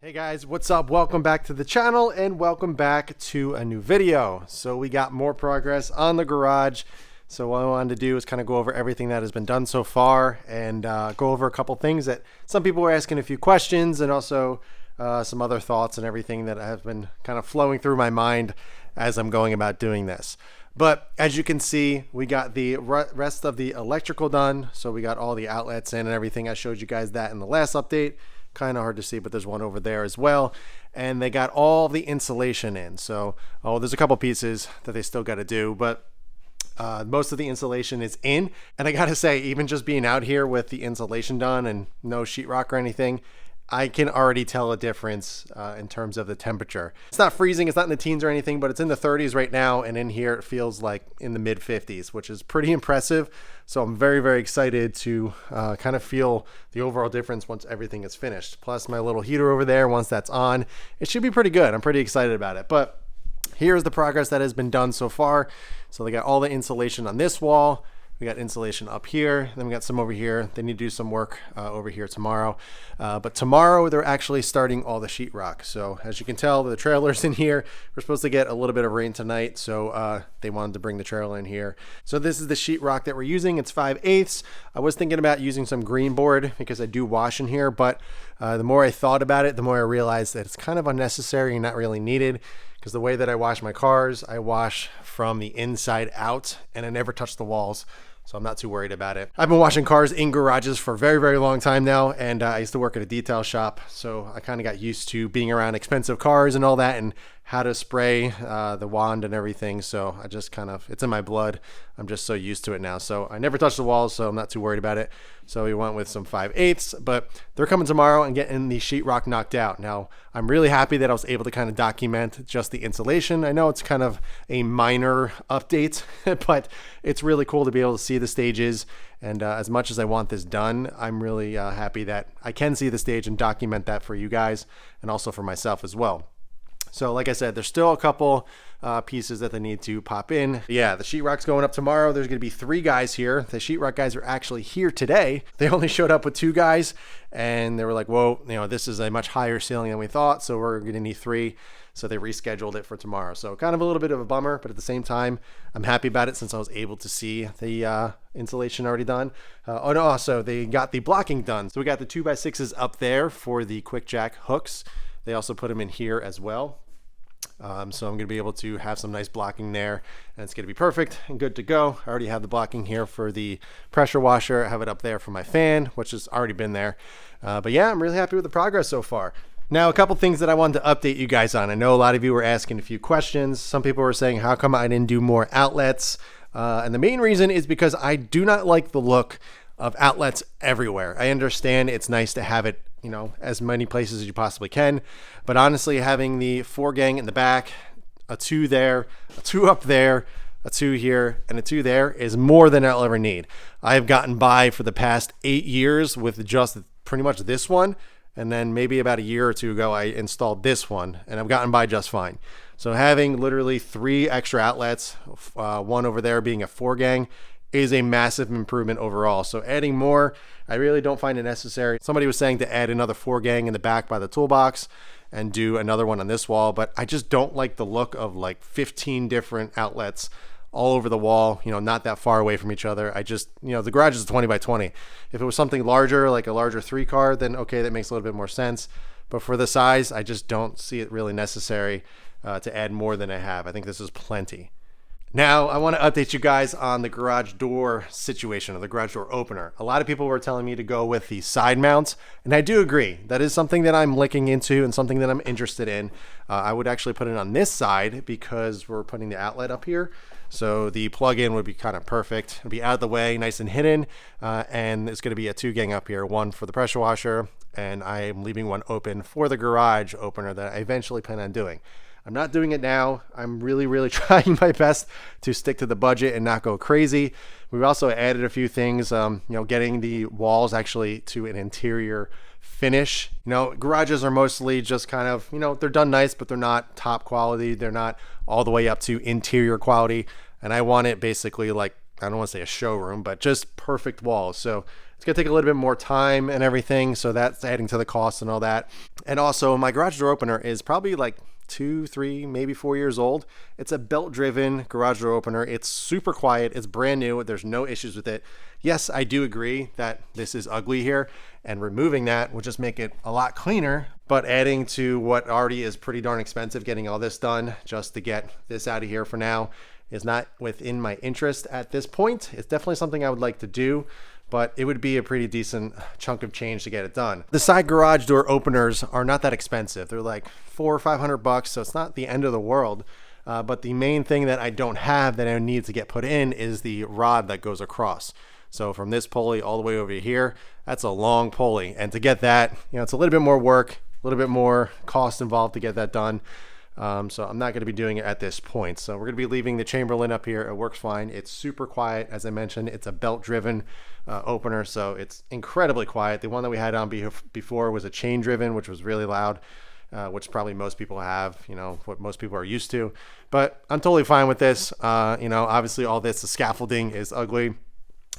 Hey guys, what's up? Welcome back to the channel and welcome back to a new video. So we got more progress on the garage. So what I wanted to do is kind of go over everything that has been done so far and go over a couple things that some people were asking a few questions, and also some other thoughts and everything that have been kind of flowing through my mind as I'm going about doing this. But as you can see, we got the rest of the electrical done. So we got all the outlets in and everything. I showed you guys that in the last update. Kind of hard to see, but there's one over there as well. And they got all the insulation in. So, there's a couple pieces that they still got to do, but most of the insulation is in. And I gotta say, even just being out here with the insulation done and no sheetrock or anything, I can already tell a difference in terms of the temperature. It's not freezing, it's not in the teens or anything, but it's in the 30s right now, and in here it feels like in the mid 50s, which is pretty impressive. So I'm very, very excited to kind of feel the overall difference once everything is finished. Plus my little heater over there, once that's on, it should be pretty good. I'm pretty excited about it. But here's the progress that has been done so far. So they got all the insulation on this wall. We got insulation up here, then we got some over here. They need to do some work over here tomorrow. But tomorrow they're actually starting all the sheetrock. So as you can tell, the trailer's in here. We're supposed to get a little bit of rain tonight, so they wanted to bring the trailer in here. So this is the sheetrock that we're using. It's 5/8. I was thinking about using some green board because I do wash in here, but the more I thought about it, the more I realized that it's kind of unnecessary and not really needed. Because the way that I wash my cars, I wash from the inside out and I never touch the walls. So I'm not too worried about it. I've been washing cars in garages for a very, very long time now. And I used to work at a detail shop. So I kind of got used to being around expensive cars and all that, and how to spray the wand and everything. So I just kind of, it's in my blood. I'm just so used to it now. So I never touch the walls, so I'm not too worried about it. So we went with some 5/8, but they're coming tomorrow and getting the sheetrock knocked out. Now, I'm really happy that I was able to kind of document just the insulation. I know it's kind of a minor update, but it's really cool to be able to see the stages. And as much as I want this done, I'm really happy that I can see the stage and document that for you guys and also for myself as well. So like I said, there's still a couple pieces that they need to pop in. Yeah, the sheetrock's going up tomorrow. There's going to be 3 guys here. The sheetrock guys are actually here today. They only showed up with 2 guys, and they were like, whoa, this is a much higher ceiling than we thought, so we're going to need 3. So they rescheduled it for tomorrow. So kind of a little bit of a bummer, but at the same time, I'm happy about it since I was able to see the insulation already done. And also, they got the blocking done. So we got the 2x6s up there for the quick jack hooks. They also put them in here as well. So I'm going to be able to have some nice blocking there, and it's going to be perfect and good to go. I already have the blocking here for the pressure washer. I have it up there for my fan, which has already been there. But yeah, I'm really happy with the progress so far. Now, a couple things that I wanted to update you guys on. I know a lot of you were asking a few questions. Some people were saying, how come I didn't do more outlets? And the main reason is because I do not like the look of outlets everywhere. I understand it's nice to have it, as many places as you possibly can. But honestly, having the 4-gang in the back, a 2 there, a 2 up there, a 2 here, and a 2 there is more than I'll ever need. I have gotten by for the past 8 years with just pretty much this one. And then maybe about a year or 2 ago, I installed this one, and I've gotten by just fine. So having literally 3 extra outlets, one over there being a 4-gang, is a massive improvement overall. So adding more, I really don't find it necessary. Somebody was saying to add another 4-gang in the back by the toolbox and do another one on this wall, but I just don't like the look of like 15 different outlets all over the wall, not that far away from each other. I just, the garage is 20 by 20. If it was something larger, like a larger 3-car, then okay, that makes a little bit more sense. But for the size, I just don't see it really necessary to add more than I have. I think this is plenty. Now, I want to update you guys on the garage door situation, or the garage door opener. A lot of people were telling me to go with the side mounts, and I do agree. That is something that I'm looking into and something that I'm interested in. I would actually put it on this side because we're putting the outlet up here. So the plug-in would be kind of perfect. It'd be out of the way, nice and hidden, and it's going to be a 2-gang up here, one for the pressure washer, and I am leaving one open for the garage opener that I eventually plan on doing. I'm not doing it now. I'm really, really trying my best to stick to the budget and not go crazy. We've also added a few things, getting the walls actually to an interior finish. Garages are mostly just kind of, they're done nice, but they're not top quality. They're not all the way up to interior quality. And I want it basically like, I don't want to say a showroom, but just perfect walls. So It's going to take a little bit more time and everything, so that's adding to the cost and all that. And also, my garage door opener is probably like 2, 3, maybe 4 years old. It's a belt-driven garage door opener. It's super quiet. It's brand new. There's no issues with it. Yes, I do agree that this is ugly here, and removing that would just make it a lot cleaner, but adding to what already is pretty darn expensive, getting all this done just to get this out of here for now is not within my interest at this point. It's definitely something I would like to do, but it would be a pretty decent chunk of change to get it done. The side garage door openers are not that expensive. They're like $400 or $500, so it's not the end of the world. But the main thing that I don't have that I need to get put in is the rod that goes across. So from this pulley all the way over here, that's a long pulley. And to get that, it's a little bit more work, a little bit more cost involved to get that done. So I'm not going to be doing it at this point. So we're going to be leaving the Chamberlain up here. It works fine. It's super quiet. As I mentioned, it's a belt driven opener, so it's incredibly quiet. The one that we had on before was a chain driven, which was really loud, which probably most people have, what most people are used to. But I'm totally fine with this. Obviously all this, the scaffolding is ugly,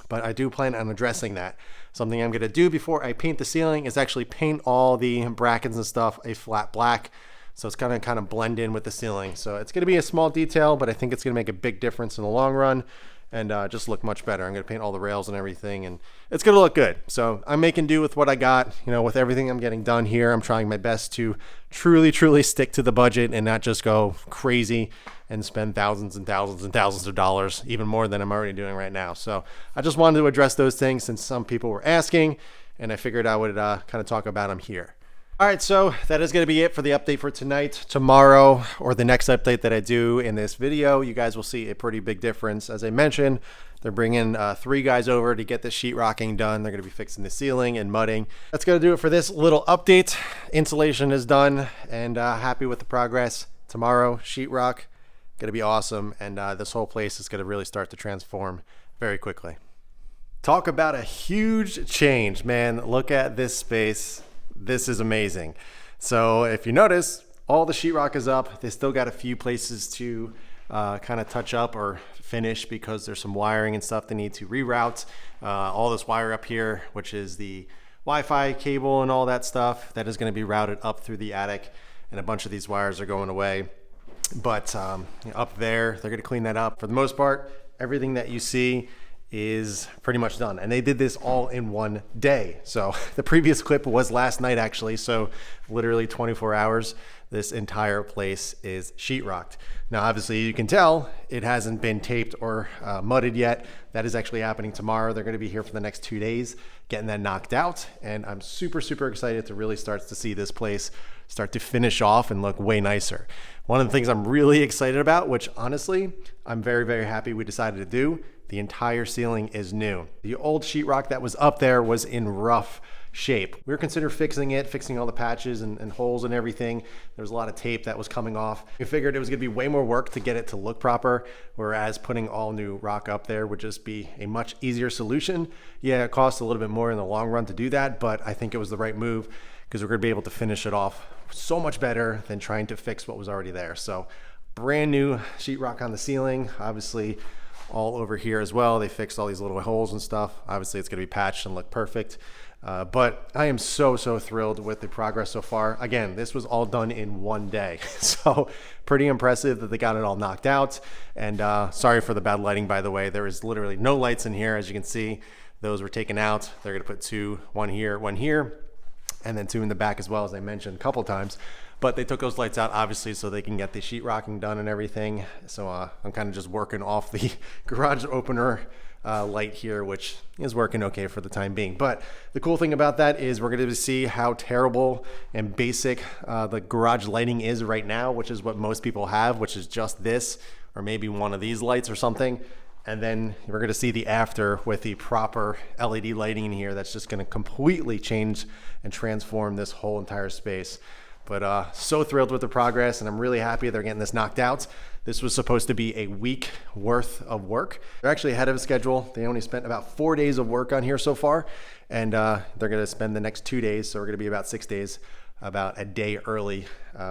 but I do plan on addressing that. Something I'm going to do before I paint the ceiling is actually paint all the brackets and stuff a flat black. So it's going to kind of blend in with the ceiling. So it's going to be a small detail, but I think it's going to make a big difference in the long run and just look much better. I'm going to paint all the rails and everything, and it's going to look good. So I'm making do with what I got, with everything I'm getting done here. I'm trying my best to truly stick to the budget and not just go crazy and spend thousands and thousands and thousands of dollars, even more than I'm already doing right now. So I just wanted to address those things since some people were asking, and I figured I would kind of talk about them here. All right, so that is going to be it for the update for tonight. Tomorrow, or the next update that I do in this video, you guys will see a pretty big difference. As I mentioned, they're bringing 3 guys over to get the sheetrocking done. They're going to be fixing the ceiling and mudding. That's going to do it for this little update. Insulation is done, and happy with the progress. Tomorrow, sheetrock, going to be awesome, and this whole place is going to really start to transform very quickly. Talk about a huge change, man. Look at this space. This is amazing. So if you notice, all the sheetrock is up. They still got a few places to kind of touch up or finish because there's some wiring and stuff they need to reroute. All this wire up here, which is the Wi-Fi cable and all that stuff, that is going to be routed up through the attic, and a bunch of these wires are going away. But up there, they're going to clean that up. For the most part, everything that you see is pretty much done, and they did this all in one day. So the previous clip was last night actually, so literally 24 hours this entire place is sheetrocked. Now obviously you can tell it hasn't been taped or mudded yet. That is actually happening tomorrow. They're going to be here for the next 2 days getting that knocked out, and I'm super excited to really start to see this place start to finish off and look way nicer. One of the things I'm really excited about, which honestly I'm very happy we decided to do, the entire ceiling is new. The old sheetrock that was up there was in rough shape. We were considering fixing it, fixing all the patches and holes and everything. There was a lot of tape that was coming off. We figured it was gonna be way more work to get it to look proper, whereas putting all new rock up there would just be a much easier solution. Yeah, it costs a little bit more in the long run to do that, but I think it was the right move because we're gonna be able to finish it off so much better than trying to fix what was already there. So brand new sheetrock on the ceiling, obviously all over here as well. They fixed all these little holes and stuff. Obviously it's going to be patched and look perfect. But I am so thrilled with the progress so far. Again, this was all done in one day. So pretty impressive that they got it all knocked out. And sorry for the bad lighting, by the way. There is literally no lights in here. As you can see, those were taken out. They're going to put 2, one here, and then 2 in the back as well, as I mentioned a couple times. But they took those lights out, obviously, so they can get the sheetrocking done and everything. So I'm kind of just working off the garage opener light here, which is working okay for the time being. But the cool thing about that is we're going to see how terrible and basic the garage lighting is right now, which is what most people have, which is just this, or maybe one of these lights or something. And then we're going to see the after with the proper LED lighting in here that's just going to completely change and transform this whole entire space. But so thrilled with the progress, and I'm really happy they're getting this knocked out. This was supposed to be a week worth of work. They're actually ahead of schedule. They only spent about 4 days of work on here so far, and they're going to spend the next 2 days, so we're going to be about 6 days, about a day early,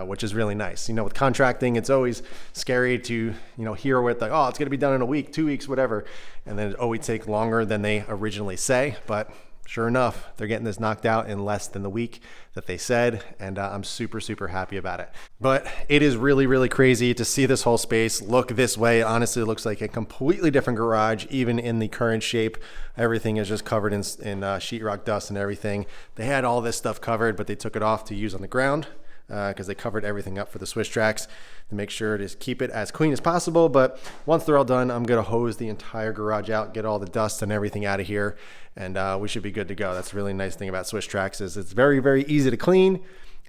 which is really nice. With contracting, it's always scary to hear with like, oh, it's going to be done in a week, 2 weeks, whatever, and then it always takes longer than they originally say. But sure enough, they're getting this knocked out in less than the week that they said, and I'm super, super happy about it. But it is really, really crazy to see this whole space look this way. It honestly looks like a completely different garage, even in the current shape. Everything is just covered in sheetrock dust and everything. They had all this stuff covered, but they took it off to use on the ground because they covered everything up for the switch tracks to make sure to keep it as clean as possible. But once they're all done, I'm gonna hose the entire garage out, get all the dust and everything out of here, and we should be good to go. That's a really nice thing about switch tracks is it's very, very easy to clean.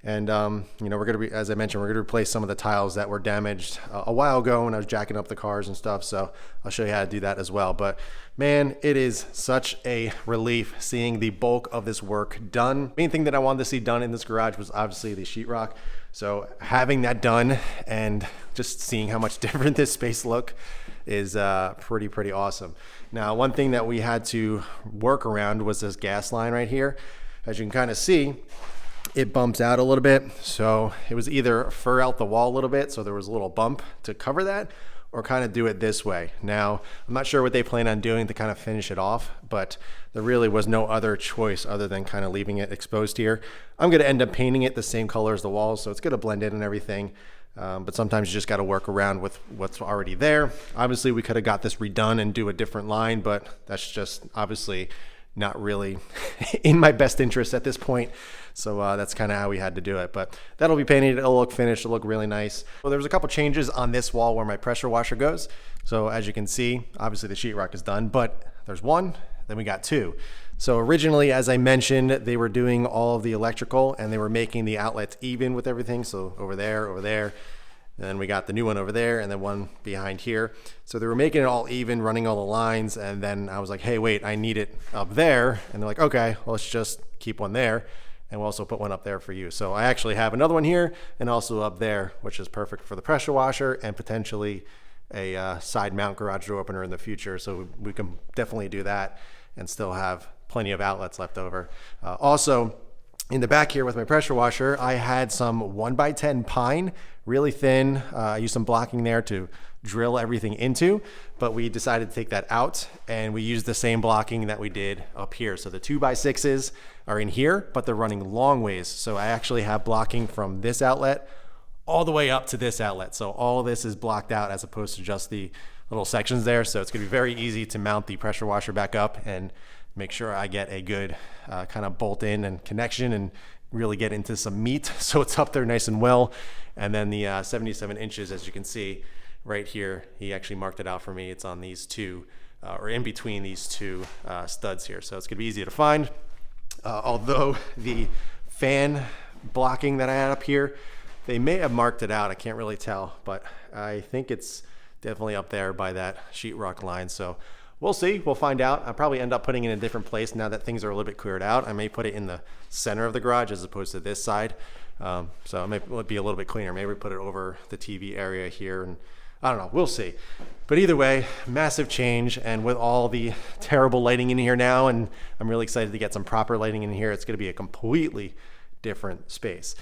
And you know, we're gonna be, as I mentioned, we're gonna replace some of the tiles that were damaged a while ago when I was jacking up the cars and stuff. So I'll show you how to do that as well. But man, it is such a relief seeing the bulk of this work done. Main thing that I wanted to see done in this garage was obviously the sheetrock. So having that done and just seeing how much different this space look is pretty awesome. Now, one thing that we had to work around was this gas line right here. As you can kind of see, it bumps out a little bit. So it was either fur out the wall a little bit, so there was a little bump to cover that, or kind of do it this way. Now, I'm not sure what they plan on doing to kind of finish it off, but there really was no other choice other than kind of leaving it exposed here. I'm gonna end up painting it the same color as the walls, so it's gonna blend in and everything. But sometimes you just got to work around with what's already there. Obviously, we could have got this redone and do a different line, but that's just obviously not really in my best interest at this point. So that's kind of how we had to do it. But that'll be painted. It'll look finished. It'll look really nice. Well, there was a couple changes on this wall where my pressure washer goes. So as you can see, obviously the sheetrock is done, but there's one, then we got two. So originally, as I mentioned, they were doing all of the electrical and they were making the outlets even with everything. So over there, and then we got the new one over there and then one behind here. So they were making it all even, running all the lines. And then I was like, hey, wait, I need it up there. And they're like, okay, well, let's just keep one there. And we'll also put one up there for you. So I actually have another one here and also up there, which is perfect for the pressure washer and potentially a side mount garage door opener in the future. So we can definitely do that and still have plenty of outlets left over. Also, in the back here with my pressure washer, I had some 1x10 pine, really thin. I used some blocking there to drill everything into, but we decided to take that out and we used the same blocking that we did up here. So the 2x6s are in here, but they're running long ways. So I actually have blocking from this outlet all the way up to this outlet. So all of this is blocked out as opposed to just the little sections there. So it's gonna be very easy to mount the pressure washer back up and make sure I get a good kind of bolt in and connection and really get into some meat so it's up there nice and well. And then the 77 inches, as you can see right here, he actually marked it out for me. It's on these two, or in between these two studs here. So it's gonna be easy to find. Although the fan blocking that I had up here, they may have marked it out. I can't really tell, but I think it's definitely up there by that sheetrock line. So we'll see, we'll find out. I'll probably end up putting it in a different place now that things are a little bit cleared out. I may put it in the center of the garage as opposed to this side. So it may be a little bit cleaner. Maybe put it over the TV area here, and I don't know, we'll see. But either way, massive change. And with all the terrible lighting in here now, and I'm really excited to get some proper lighting in here, it's gonna be a completely different space.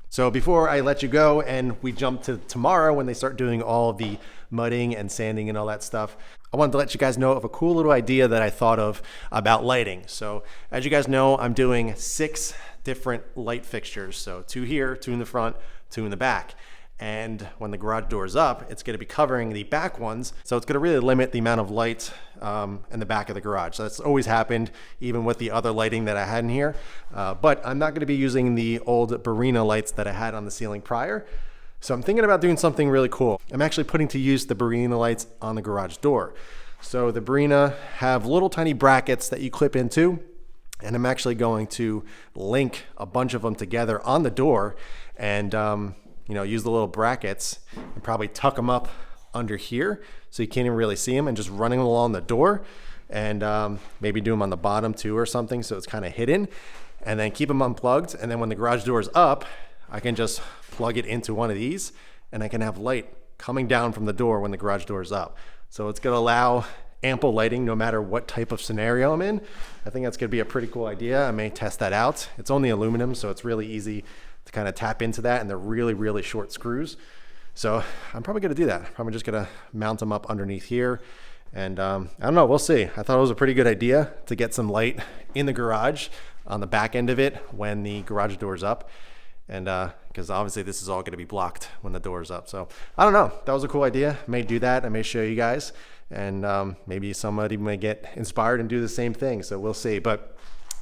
So before I let you go and we jump to tomorrow when they start doing all of the mudding and sanding and all that stuff, I wanted to let you guys know of a cool little idea that I thought of about lighting. So as you guys know, I'm doing 6 different light fixtures. So 2 here, 2 in the front, 2 in the back. And when the garage door is up, it's going to be covering the back ones. So it's going to really limit the amount of light in the back of the garage. So that's always happened, even with the other lighting that I had in here. But I'm not going to be using the old Barina lights that I had on the ceiling prior. So I'm thinking about doing something really cool. I'm actually putting to use the Barina lights on the garage door. So the Barina have little tiny brackets that you clip into, and I'm actually going to link a bunch of them together on the door and you know, use the little brackets and probably tuck them up under here so you can't even really see them, and just running them along the door, and maybe do them on the bottom too or something so it's kind of hidden, and then keep them unplugged. And then when the garage door is up, I can just plug it into one of these and I can have light coming down from the door when the garage door is up. So it's gonna allow ample lighting no matter what type of scenario I'm in. I think that's gonna be a pretty cool idea. I may test that out. It's only aluminum, so it's really easy to kind of tap into that, and they're really short screws. So I'm probably gonna do that. I'm probably just gonna mount them up underneath here And I don't know, we'll see. I thought it was a pretty good idea to get some light in the garage on the back end of it when the garage door's up. And because obviously this is all going to be blocked when the door's up. So I don't know, that was a cool idea. I may do that. I may show you guys, and maybe somebody may get inspired and do the same thing. So we'll see. But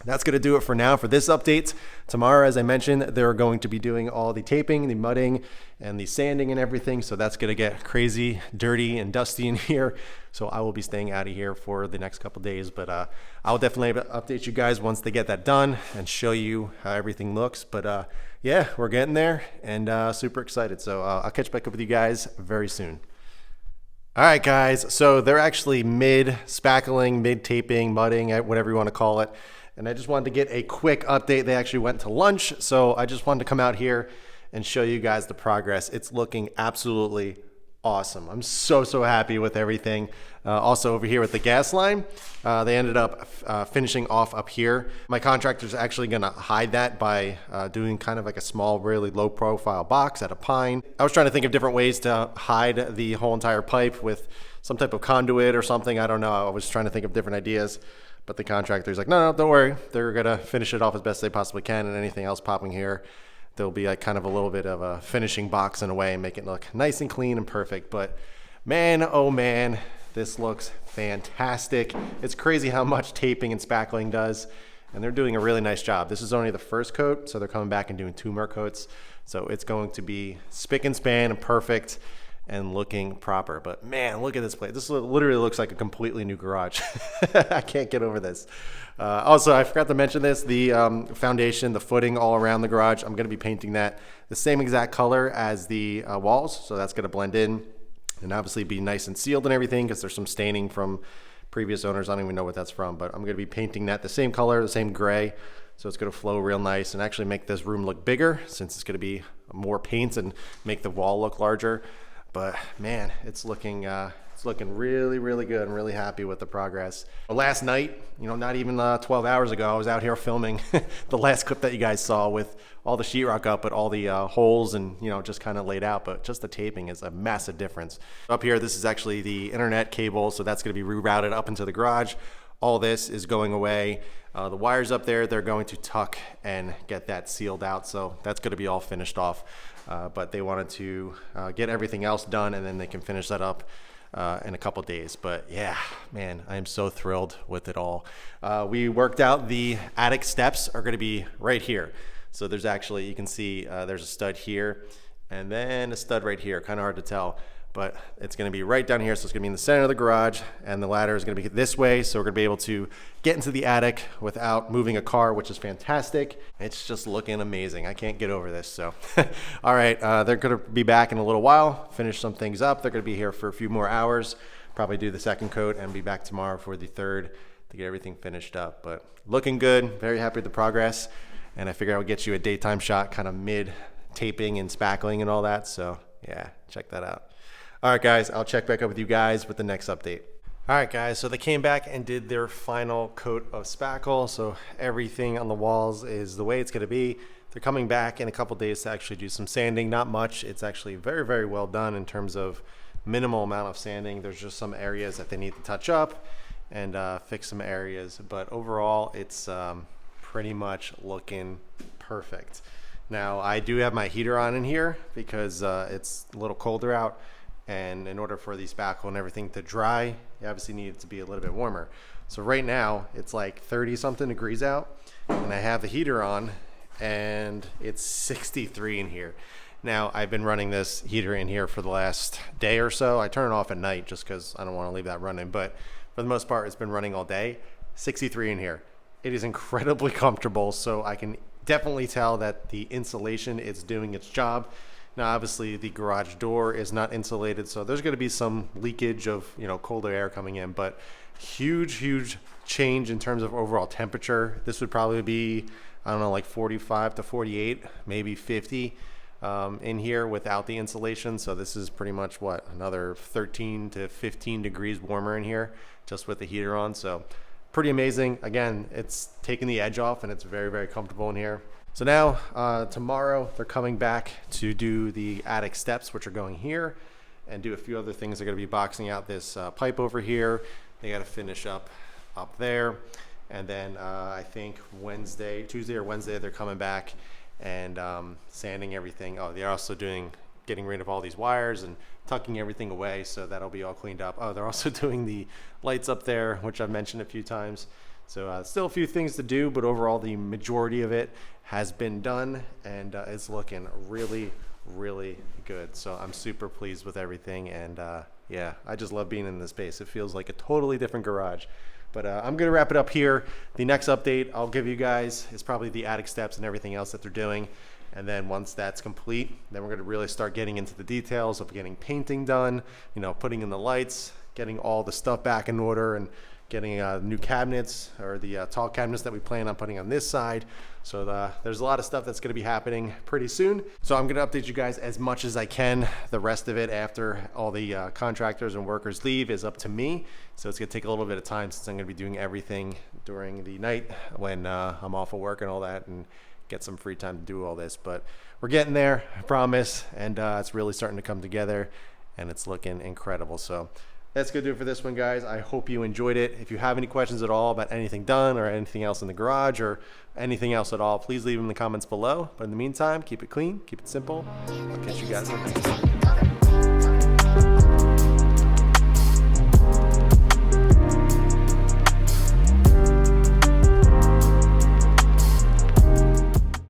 that's going to do it for now for this update. Tomorrow, as I mentioned, they're going to be doing all the taping, the mudding, and the sanding and everything. So that's going to get crazy, dirty, and dusty in here. So I will be staying out of here for the next couple days. But I'll definitely update you guys once they get that done and show you how everything looks. But yeah, we're getting there, and super excited. So I'll catch back up with you guys very soon. All right, guys. So they're actually mid-spackling, mid-taping, mudding, whatever you want to call it. And I just wanted to get a quick update. They actually went to lunch, so I just wanted to come out here and show you guys the progress. It's looking absolutely awesome. I'm so happy with everything. Also over here with the gas line, they ended up finishing off up here. My contractor's actually gonna hide that by doing kind of like a small, really low profile box out of pine. I was trying to think of different ways to hide the whole entire pipe with some type of conduit or something. I don't know. I was trying to think of different ideas. But the contractor's like, no, don't worry. They're going to finish it off as best they possibly can, and anything else popping here, there'll be like kind of a little bit of a finishing box in a way and make it look nice and clean and perfect. But man, oh man, this looks fantastic. It's crazy how much taping and spackling does, and they're doing a really nice job. This is only the first coat, so they're coming back and doing 2 more coats. So it's going to be spick and span and perfect and looking proper. But man, look at this place. This literally looks like a completely new garage. I can't get over this. Also, I forgot to mention this, the foundation, the footing all around the garage, I'm going to be painting that the same exact color as the walls. So that's going to blend in and obviously be nice and sealed and everything, because there's some staining from previous owners. I don't even know what that's from, but I'm going to be painting that the same color, the same gray. So it's going to flow real nice and actually make this room look bigger, since it's going to be more paint and make the wall look larger. But man, it's looking really good. I'm really happy with the progress. Last night, not even 12 hours ago, I was out here filming the last clip that you guys saw with all the sheetrock up, but all the holes and just kind of laid out. But just the taping is a massive difference. Up here, this is actually the internet cable, so that's going to be rerouted up into the garage. All this is going away. The wires up there, they're going to tuck and get that sealed out. So that's going to be all finished off. But they wanted to get everything else done, and then they can finish that up in a couple days. But yeah, man, I am so thrilled with it all. We worked out the attic steps are going to be right here. So there's actually, you can see there's a stud here and then a stud right here. Kind of hard to tell, but it's going to be right down here. So it's going to be in the center of the garage, and the ladder is going to be this way. So we're going to be able to get into the attic without moving a car, which is fantastic. It's just looking amazing. I can't get over this. So, all right, they're going to be back in a little while, finish some things up. They're going to be here for a few more hours, probably do the second coat, and be back tomorrow for the third to get everything finished up. But looking good, very happy with the progress. And I figured I would get you a daytime shot, kind of mid taping and spackling and all that. So yeah, check that out. All right, guys, I'll check back up with you guys with the next update. All right, guys, so they came back and did their final coat of spackle. So everything on the walls is the way it's going to be. They're coming back in a couple days to actually do some sanding. Not much. It's actually very well done in terms of minimal amount of sanding. There's just some areas that they need to touch up and fix some areas. But overall, it's pretty much looking perfect. Now, I do have my heater on in here because it's a little colder out. And in order for the spackle and everything to dry, you obviously need it to be a little bit warmer. So right now it's like 30 something degrees out, and I have the heater on, and it's 63 in here. Now, I've been running this heater in here for the last day or so. I turn it off at night just because I don't want to leave that running, but for the most part, it's been running all day. 63 in here. It is incredibly comfortable, so I can definitely tell that the insulation is doing its job. Now, obviously, the garage door is not insulated, so there's going to be some leakage of, colder air coming in, but huge change in terms of overall temperature. This would probably be, I don't know, like 45 to 48, maybe 50 in here without the insulation. So this is pretty much, another 13 to 15 degrees warmer in here just with the heater on. So pretty amazing. Again, it's taking the edge off, and it's very comfortable in here. So now tomorrow they're coming back to do the attic steps, which are going here, and do a few other things. They're going to be boxing out this pipe over here. They got to finish up there. And then I think Tuesday or Wednesday, they're coming back and sanding everything. Oh, they're also getting rid of all these wires and tucking everything away, so that'll be all cleaned up. Oh, they're also doing the lights up there, which I've mentioned a few times. So still a few things to do, but overall the majority of it has been done, and it's looking really, really good. So I'm super pleased with everything, and yeah, I just love being in this space. It feels like a totally different garage. But I'm going to wrap it up here. The next update I'll give you guys is probably the attic steps and everything else that they're doing. And then once that's complete, then we're going to really start getting into the details of getting painting done, you know, putting in the lights, getting all the stuff back in order, and getting new cabinets, or the tall cabinets that we plan on putting on this side. So there's a lot of stuff that's going to be happening pretty soon. So I'm going to update you guys as much as I can. The rest of it, after all the contractors and workers leave, is up to me. So it's going to take a little bit of time, since I'm going to be doing everything during the night when I'm off of work and all that, and get some free time to do all this. But we're getting there, I promise. And it's really starting to come together, and it's looking incredible. So that's going to do it for this one, guys. I hope you enjoyed it. If you have any questions at all about anything done, or anything else in the garage, or anything else at all, please leave them in the comments below. But in the meantime, keep it clean, keep it simple. I'll catch you guys in the next one.